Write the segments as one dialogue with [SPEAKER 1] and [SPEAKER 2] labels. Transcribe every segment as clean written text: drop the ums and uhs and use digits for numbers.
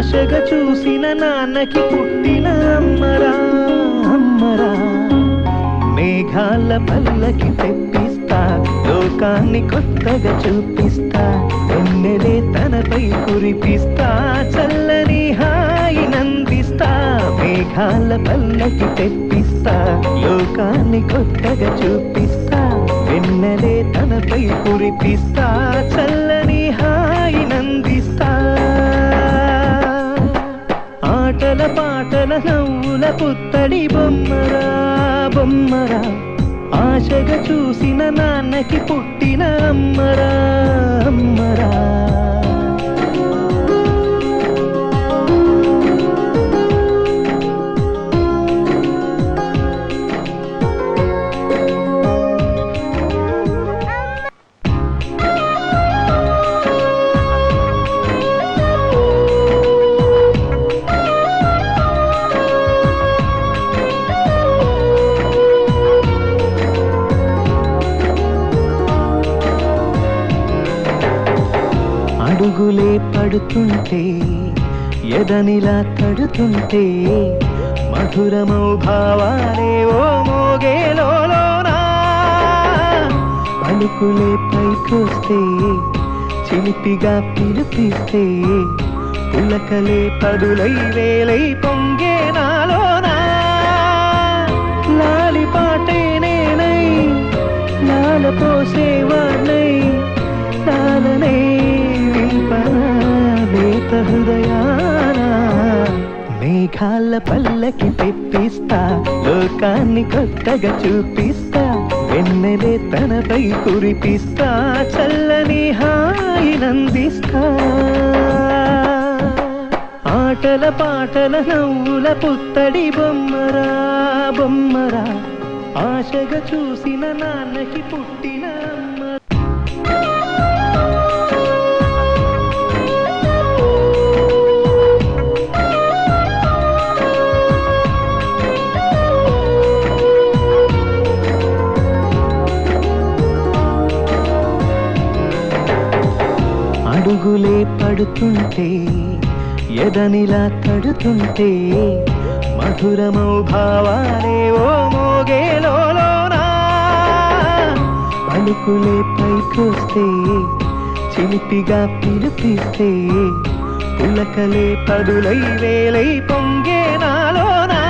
[SPEAKER 1] ఆశగా చూసిన నాన్నకి పుట్టిన అమ్మరా అమ్మరా. మేఘాల పల్లకి తెప్పిస్తా, లోకాన్ని కొత్తగా చూపిస్తా, వెన్నెలే తనపై కురిపిస్తా, చల్లని హాయి నందిస్తా. మేఘాల పల్లకి తెప్పిస్తా, లోకాన్ని కొత్తగా చూపిస్తా, వెన్నెలే తనపై కురిపిస్తా, చల్లని హాయి నందిస్తా. ఆటల పాటల నవ్వుల పుత్తడి బొమ్మరా బొమ్మరా. ఆశగా చూసిన నాన్నకి పుట్టిన అమ్మరా అమ్మరా. అడుగులే పడుతుంటే, ఎదనిలా తడుతుంటే, మధురమౌ భావాలే ఓ మోగేలోనా. పలుకులే పైకొస్తే, చిలిపిగా పిలిపిస్తే, పులకలే పదులై వేలై పొంగే నాలోనా. లాలి పాటే నేనై, లాల పోసేవాణ్ణై, లాలనే హృదయాన. మేఘాల పల్లకి తెప్పిస్తా, లోకాన్ని కొత్తగా చూపిస్తా, వెన్నెలే తనపై కురిపిస్తా, చల్లని హాయి నందిస్తా. ఆటల పాటల నవ్వుల పుత్తడి బొమ్మరా బొమ్మరా. ఆశగా చూసిన నాన్నకి పుట్టిన అమ్మ. అడుగులే పడుతుంటే, ఎదనిలా తడుతుంటే, మధురమౌ భావాలే ఓ మోగేలోనా. పలుకులే పైకొస్తే, చిలిపిగా పిలిపిస్తే, పులకలే పదులై వేలై పొంగే నాలోనా.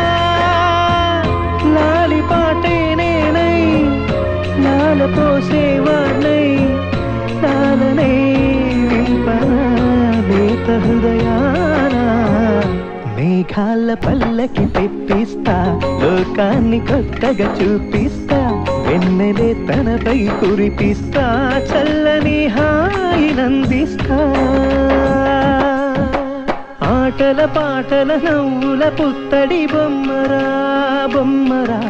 [SPEAKER 1] లాలి పాటే నేనై, లాల పోసేవాణ్ణై, లాలనే హృదయాన. మేఘాల పల్లకి తెప్పిస్తా, లోకాన్ని కొత్తగా చూపిస్తా, వెన్నెలే తనపై కురిపిస్తా, చల్లని హాయి నందిస్తా. ఆటల పాటల నవ్వుల పుత్తడి బొమ్మరా బొమ్మరా.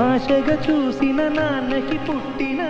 [SPEAKER 1] ఆశగా చూసిన నాన్నకి పుట్టిన